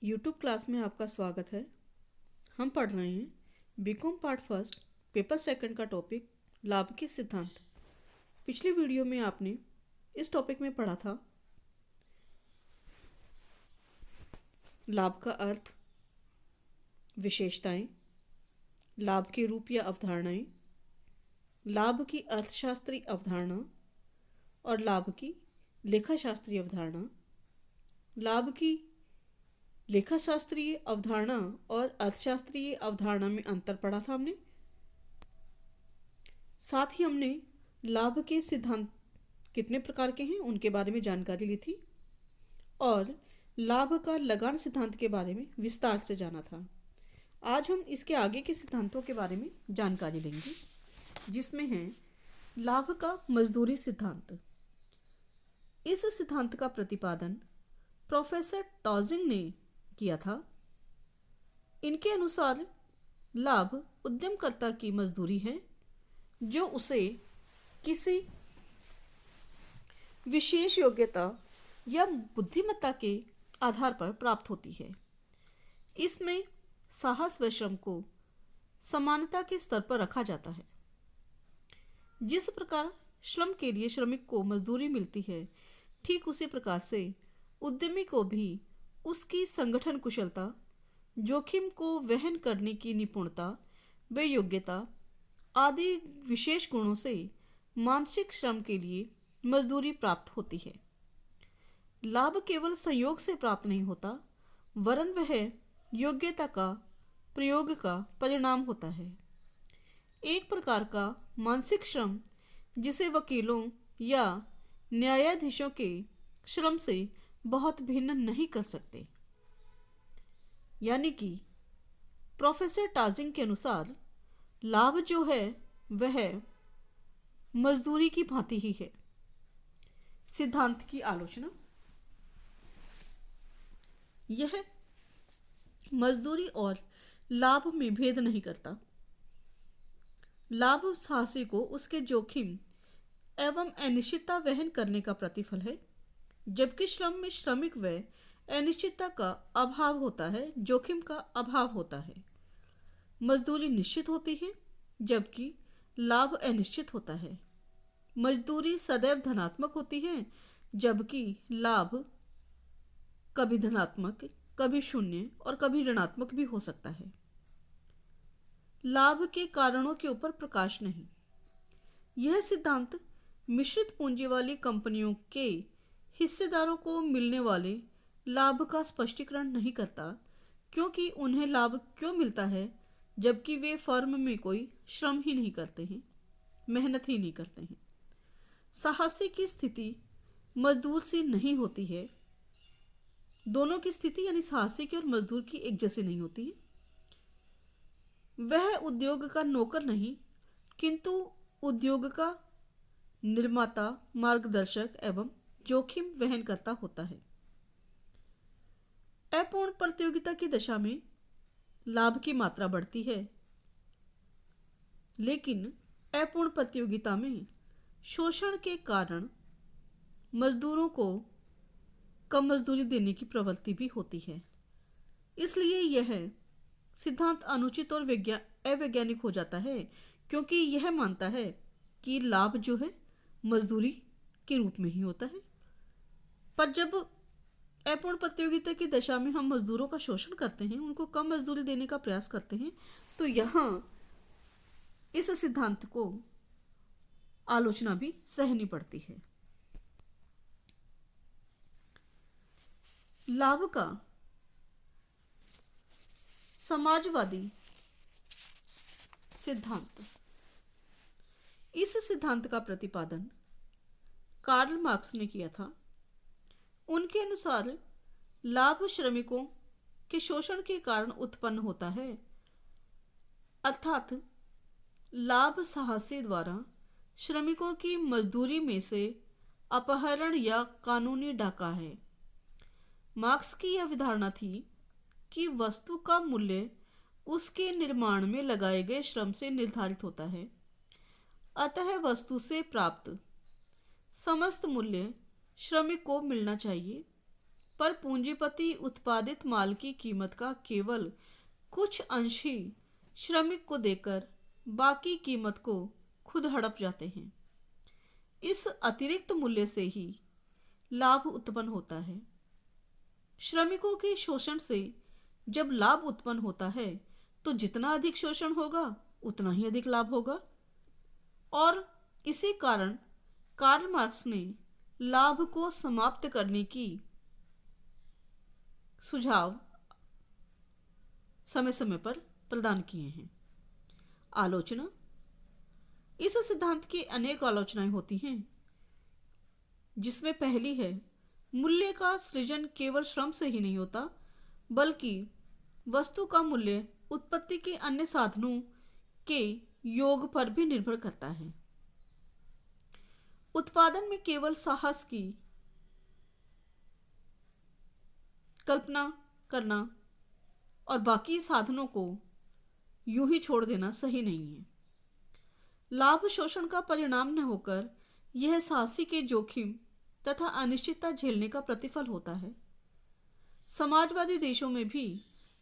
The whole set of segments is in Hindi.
यूट्यूब क्लास में आपका स्वागत है। हम पढ़ रहे हैं BCom part first paper second का टॉपिक लाभ के सिद्धांत। पिछली वीडियो में आपने इस टॉपिक में पढ़ा था लाभ का अर्थ, विशेषताएं, लाभ के रूप या अवधारणाएं, लाभ की अर्थशास्त्रीय अवधारणा और लाभ की लेखाशास्त्रीय अवधारणा। लाभ की लेखाशास्त्रीय अवधारणा और अर्थशास्त्रीय अवधारणा में अंतर पढ़ा था हमने। साथ ही हमने लाभ के सिद्धांत कितने प्रकार के हैं उनके बारे में जानकारी ली थी और लाभ का लगान सिद्धांत के बारे में विस्तार से जाना था। आज हम इसके आगे के सिद्धांतों के बारे में जानकारी लेंगे, जिसमें है लाभ का मजदूरी सिद्धांत। इस सिद्धांत का प्रतिपादन प्रोफेसर टॉजिंग ने किया था। इनके अनुसार लाभ उद्यमकर्ता की मजदूरी है जो उसे किसी विशेष योग्यता या बुद्धिमत्ता के आधार पर प्राप्त होती है। इसमें साहस व श्रम को समानता के स्तर पर रखा जाता है। जिस प्रकार श्रम के लिए श्रमिक को मजदूरी मिलती है, ठीक उसी प्रकार से उद्यमी को भी उसकी संगठन कुशलता, जोखिम को वहन करने की निपुणता व योग्यता आदि विशेष गुणों से मानसिक श्रम के लिए मजदूरी प्राप्त होती है। लाभ केवल संयोग से प्राप्त नहीं होता, वरन वह योग्यता का प्रयोग का परिणाम होता है। एक प्रकार का मानसिक श्रम जिसे वकीलों या न्यायाधीशों के श्रम से बहुत भिन्न नहीं कर सकते। यानी कि प्रोफेसर टाजिंग के अनुसार लाभ जो है वह मजदूरी की भांति ही है। सिद्धांत की आलोचना। यह मजदूरी और लाभ में भेद नहीं करता। लाभ साहसी को उसके जोखिम एवं अनिश्चितता वहन करने का प्रतिफल है, जबकि श्रम में श्रमिक व अनिश्चितता का अभाव होता है, जोखिम का अभाव होता है। मजदूरी निश्चित होती है जबकि लाभ अनिश्चित होता है। मजदूरी सदैव धनात्मक होती है जबकि लाभ कभी धनात्मक, कभी शून्य और कभी ऋणात्मक भी हो सकता है। लाभ के कारणों के ऊपर प्रकाश नहीं। यह सिद्धांत मिश्रित पूंजी वाली कंपनियों के हिस्सेदारों को मिलने वाले लाभ का स्पष्टीकरण नहीं करता, क्योंकि उन्हें लाभ क्यों मिलता है जबकि वे फर्म में कोई श्रम ही नहीं करते हैं, मेहनत ही नहीं करते हैं। साहसी की स्थिति मजदूर सी नहीं होती है। दोनों की स्थिति यानी साहसी की और मजदूर की एक जैसी नहीं होती है। वह उद्योग का नौकर नहीं, किंतु उद्योग का निर्माता, मार्गदर्शक एवं जोखिम वहन करता होता है। अपूर्ण प्रतियोगिता की दशा में लाभ की मात्रा बढ़ती है, लेकिन अपूर्ण प्रतियोगिता में शोषण के कारण मजदूरों को कम मजदूरी देने की प्रवृत्ति भी होती है। इसलिए यह सिद्धांत अनुचित और अवैज्ञानिक हो जाता है, क्योंकि यह मानता है कि लाभ जो है मजदूरी के रूप में ही होता है। पर जब अपूर्ण प्रतियोगिता की दशा में हम मजदूरों का शोषण करते हैं, उनको कम मजदूरी देने का प्रयास करते हैं, तो यहाँ इस सिद्धांत को आलोचना भी सहनी पड़ती है। लाभ का समाजवादी सिद्धांत। इस सिद्धांत का प्रतिपादन कार्ल मार्क्स ने किया था। उनके अनुसार लाभ श्रमिकों के शोषण के कारण उत्पन्न होता है, अर्थात लाभ साहसी द्वारा श्रमिकों की मजदूरी में से अपहरण या कानूनी डाका है। मार्क्स की यह अवधारणा थी कि वस्तु का मूल्य उसके निर्माण में लगाए गए श्रम से निर्धारित होता है, अतः वस्तु से प्राप्त समस्त मूल्य श्रमिक को मिलना चाहिए पर पूंजीपति उत्पादित माल की कीमत का केवल कुछ अंश ही श्रमिक को देकर बाकी कीमत को खुद हड़प जाते हैं। इस अतिरिक्त मूल्य से ही लाभ उत्पन्न होता है। श्रमिकों के शोषण से जब लाभ उत्पन्न होता है तो जितना अधिक शोषण होगा उतना ही अधिक लाभ होगा, और इसी कारण कार्ल मार्क्स ने लाभ को समाप्त करने की सुझाव समय समय पर प्रदान किए हैं। आलोचना। इस सिद्धांत की अनेक आलोचनाएं होती हैं, जिसमें पहली है, मूल्य का सृजन केवल श्रम से ही नहीं होता, बल्कि वस्तु का मूल्य उत्पत्ति के अन्य साधनों के योग पर भी निर्भर करता है। उत्पादन में केवल साहस की कल्पना करना और बाकी साधनों को यूं ही छोड़ देना सही नहीं है। लाभ शोषण का परिणाम न होकर यह साहसी के जोखिम तथा अनिश्चितता झेलने का प्रतिफल होता है। समाजवादी देशों में भी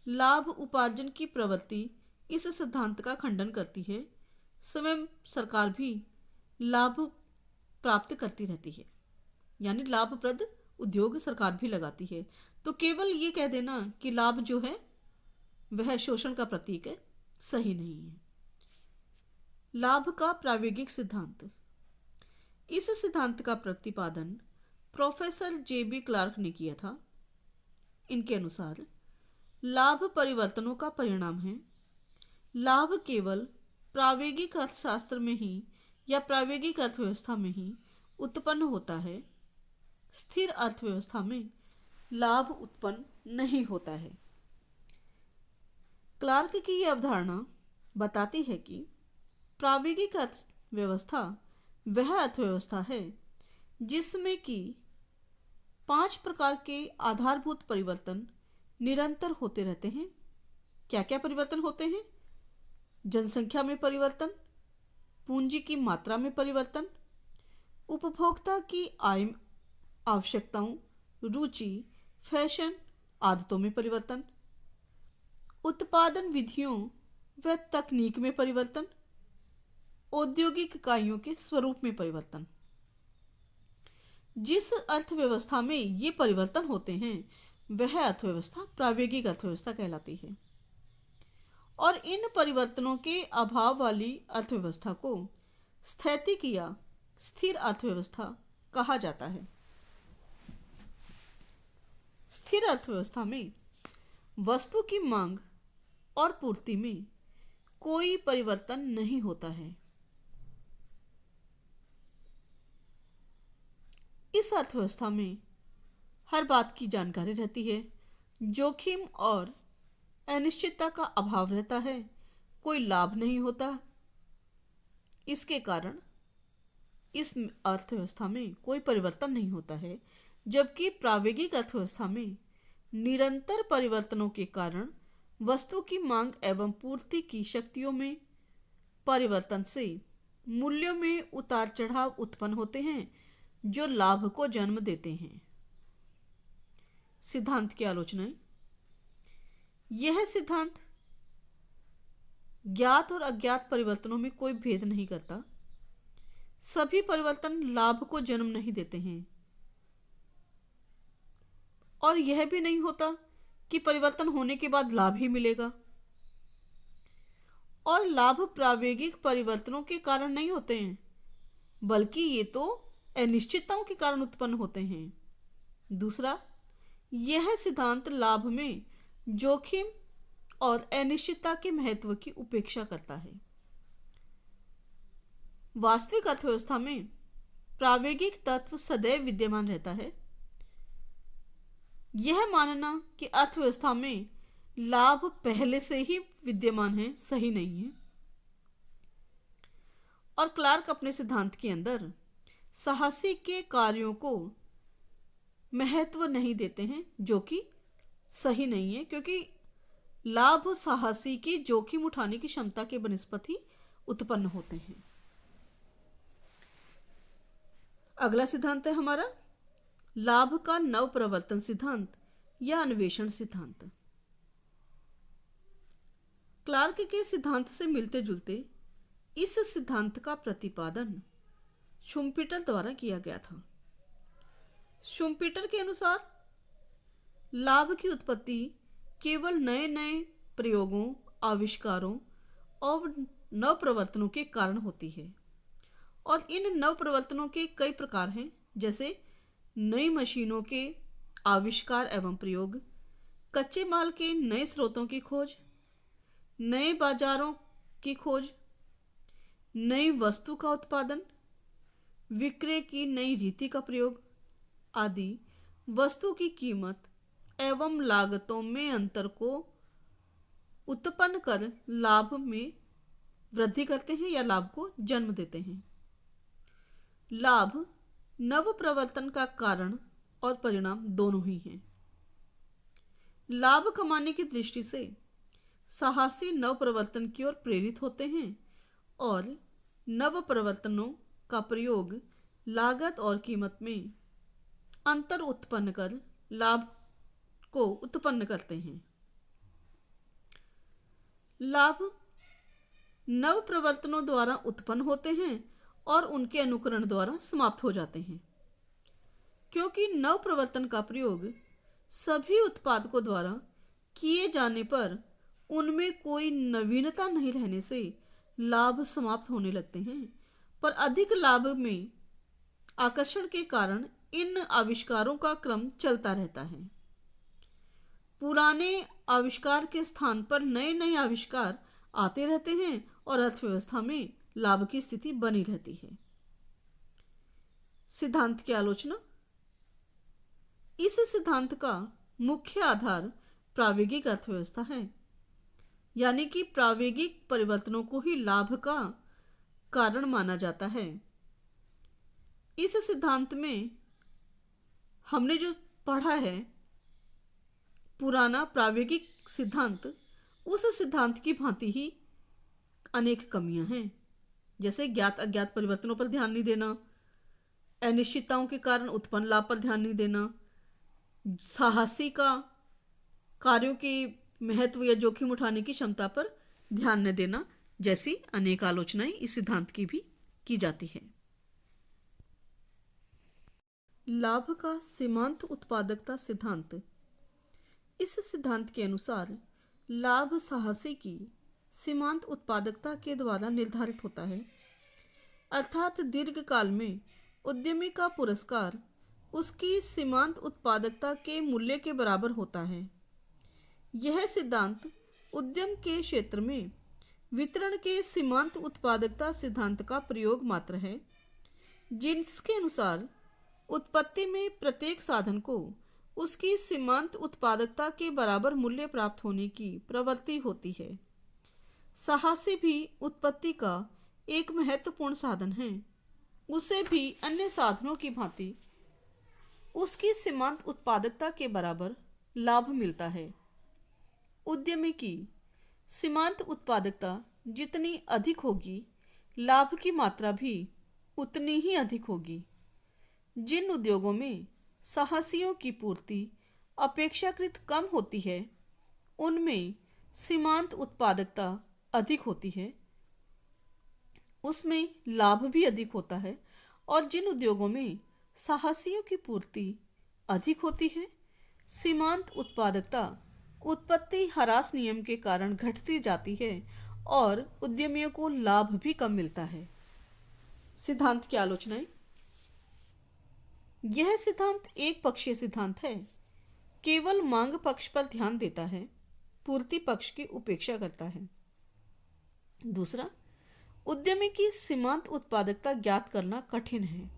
लाभ उपार्जन की प्रवृत्ति इस सिद्धांत का खंडन करती है। स्वयं सरकार भी लाभ प्राप्त करती रहती है, यानी लाभप्रद उद्योग सरकार भी लगाती है। तो केवल ये कह देना कि लाभ जो है वह शोषण का प्रतीक है, सही नहीं है। लाभ का प्रायोगिक सिद्धांत। इस सिद्धांत का प्रतिपादन प्रोफेसर जे.बी. क्लार्क ने किया था। इनके अनुसार लाभ परिवर्तनों का परिणाम है। लाभ केवल प्रायोगिक अर्थशास्त्र में ही या प्रायोगिक अर्थव्यवस्था में ही उत्पन्न होता है। स्थिर अर्थव्यवस्था में लाभ उत्पन्न नहीं होता है। क्लार्क की यह अवधारणा बताती है कि प्रायोगिक अर्थव्यवस्था वह अर्थव्यवस्था है जिसमें कि 5 प्रकार के आधारभूत परिवर्तन निरंतर होते रहते हैं। क्या क्या परिवर्तन होते हैं? जनसंख्या में परिवर्तन, पूंजी की मात्रा में परिवर्तन, उपभोक्ता की आय, आवश्यकताओं, रुचि, फैशन, आदतों में परिवर्तन, उत्पादन विधियों व तकनीक में परिवर्तन, औद्योगिक इकाइयों के स्वरूप में परिवर्तन। जिस अर्थव्यवस्था में ये परिवर्तन होते हैं वह अर्थव्यवस्था प्रायोगिक अर्थव्यवस्था कहलाती है, और इन परिवर्तनों के अभाव वाली अर्थव्यवस्था को स्थैतिक या स्थिर अर्थव्यवस्था कहा जाता है। स्थिर अर्थव्यवस्था में वस्तु की मांग और पूर्ति में कोई परिवर्तन नहीं होता है। इस अर्थव्यवस्था में हर बात की जानकारी रहती है, जोखिम और अनिश्चितता का अभाव रहता है, कोई लाभ नहीं होता। इसके कारण इस अर्थव्यवस्था में कोई परिवर्तन नहीं होता है, जबकि प्रायोगिक अर्थव्यवस्था में निरंतर परिवर्तनों के कारण वस्तु की मांग एवं पूर्ति की शक्तियों में परिवर्तन से मूल्यों में उतार चढ़ाव उत्पन्न होते हैं, जो लाभ को जन्म देते हैं। सिद्धांत की आलोचनाएं। यह सिद्धांत ज्ञात और अज्ञात परिवर्तनों में कोई भेद नहीं करता। सभी परिवर्तन लाभ को जन्म नहीं देते हैं, और यह भी नहीं होता कि परिवर्तन होने के बाद लाभ ही मिलेगा। और लाभ प्रायोगिक परिवर्तनों के कारण नहीं होते हैं, बल्कि ये तो अनिश्चितताओं के कारण उत्पन्न होते हैं। दूसरा, यह सिद्धांत लाभ में जोखिम और अनिश्चितता के महत्व की उपेक्षा करता है। वास्तविक अर्थव्यवस्था में प्रायोगिक तत्व सदैव विद्यमान रहता है। यह मानना कि अर्थव्यवस्था में लाभ पहले से ही विद्यमान है, सही नहीं है। और क्लार्क अपने सिद्धांत के अंदर साहसी के कार्यों को महत्व नहीं देते हैं, जो कि सही नहीं है, क्योंकि लाभ साहसी की जोखिम उठाने की क्षमता के बनिस्पत ही उत्पन्न होते हैं। अगला सिद्धांत है हमारा लाभ का नव प्रवर्तन सिद्धांत या अन्वेषण सिद्धांत। क्लार्क के सिद्धांत से मिलते जुलते इस सिद्धांत का प्रतिपादन शुम्पीटर द्वारा किया गया था। शुम्पीटर के अनुसार लाभ की उत्पत्ति केवल नए नए प्रयोगों, आविष्कारों और नव प्रवर्तनों के कारण होती है, और इन नव प्रवर्तनों के कई प्रकार हैं, जैसे नई मशीनों के आविष्कार एवं प्रयोग, कच्चे माल के नए स्रोतों की खोज, नए बाजारों की खोज, नई वस्तु का उत्पादन, विक्रय की नई रीति का प्रयोग आदि वस्तु की कीमत एवं लागतों में अंतर को उत्पन्न कर लाभ में वृद्धि करते हैं या लाभ को जन्म देते हैं। लाभ नव प्रवर्तन का कारण और परिणाम दोनों ही हैं। लाभ कमाने की दृष्टि से साहसी नव प्रवर्तन की ओर प्रेरित होते हैं और नव प्रवर्तनों का प्रयोग लागत और कीमत में अंतर उत्पन्न कर लाभ को उत्पन्न करते हैं। लाभ नव प्रवर्तनों द्वारा उत्पन्न होते हैं और उनके अनुकरण द्वारा समाप्त हो जाते हैं। क्योंकि नव प्रवर्तन का प्रयोग सभी उत्पादकों द्वारा किए जाने पर उनमें कोई नवीनता नहीं रहने से लाभ समाप्त होने लगते हैं, पर अधिक लाभ में आकर्षण के कारण इन आविष्कारों का क्रम चलता रहता है। पुराने आविष्कार के स्थान पर नए नए आविष्कार आते रहते हैं और अर्थव्यवस्था में लाभ की स्थिति बनी रहती है। सिद्धांत की आलोचना। इस सिद्धांत का मुख्य आधार प्रायोगिक अर्थव्यवस्था है, यानी कि प्रायोगिक परिवर्तनों को ही लाभ का कारण माना जाता है। इस सिद्धांत में हमने जो पढ़ा है पुराना प्रायोगिक सिद्धांत, उस सिद्धांत की भांति ही अनेक कमियां हैं, जैसे ज्ञात अज्ञात परिवर्तनों पर ध्यान नहीं देना, अनिश्चितताओं के कारण उत्पन्न लाभ पर ध्यान नहीं देना, साहसी का कार्यों के महत्व या जोखिम उठाने की क्षमता पर ध्यान न देना, जैसी अनेक आलोचनाएं इस सिद्धांत की भी की जाती है। लाभ का सीमांत उत्पादकता सिद्धांत। इस सिद्धांत के अनुसार लाभ साहसी की सीमांत उत्पादकता के द्वारा निर्धारित होता है, अर्थात दीर्घकाल में उद्यमी का पुरस्कार उसकी सीमांत उत्पादकता के मूल्य के बराबर होता है। यह सिद्धांत उद्यम के क्षेत्र में वितरण के सीमांत उत्पादकता सिद्धांत का प्रयोग मात्र है, जिसके अनुसार उत्पत्ति में प्रत्येक साधन को उसकी सीमांत उत्पादकता के बराबर मूल्य प्राप्त होने की प्रवृत्ति होती है। साहसी भी उत्पत्ति का एक महत्वपूर्ण साधन है, उसे भी अन्य साधनों की भांति उसकी सीमांत उत्पादकता के बराबर लाभ मिलता है। उद्यमी की सीमांत उत्पादकता जितनी अधिक होगी, लाभ की मात्रा भी उतनी ही अधिक होगी। जिन उद्योगों में साहसियों की पूर्ति अपेक्षाकृत कम होती है, उनमें सीमांत उत्पादकता अधिक होती है, उसमें लाभ भी अधिक होता है, और जिन उद्योगों में साहसियों की पूर्ति अधिक होती है, सीमांत उत्पादकता उत्पत्ति ह्रास नियम के कारण घटती जाती है और उद्यमियों को लाभ भी कम मिलता है। सिद्धांत की आलोचनाएं। यह सिद्धांत एक पक्षीय सिद्धांत है, केवल मांग पक्ष पर ध्यान देता है, पूर्ति पक्ष की उपेक्षा करता है। दूसरा, उद्यमी की सीमांत उत्पादकता ज्ञात करना कठिन है,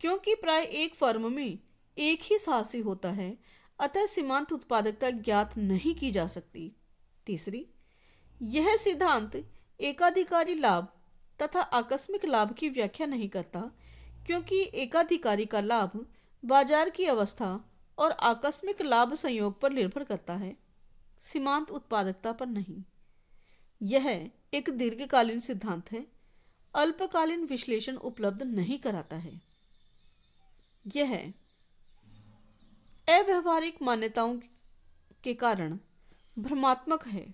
क्योंकि प्राय एक फर्म में एक ही साहसी होता है, अतः सीमांत उत्पादकता ज्ञात नहीं की जा सकती। तीसरी, यह सिद्धांत एकाधिकारी लाभ तथा आकस्मिक लाभ की व्याख्या नहीं करता, क्योंकि एकाधिकारी का लाभ बाजार की अवस्था और आकस्मिक लाभ संयोग पर निर्भर करता है, सीमांत उत्पादकता पर नहीं। यह एक दीर्घकालीन सिद्धांत है, अल्पकालीन विश्लेषण उपलब्ध नहीं कराता है। यह अव्यावहारिक मान्यताओं के कारण भ्रमात्मक है,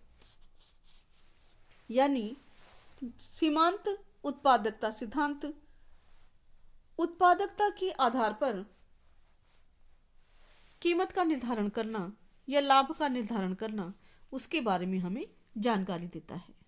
यानी सीमांत उत्पादकता सिद्धांत उत्पादकता के आधार पर कीमत का निर्धारण करना या लाभ का निर्धारण करना, उसके बारे में हमें जानकारी देता है।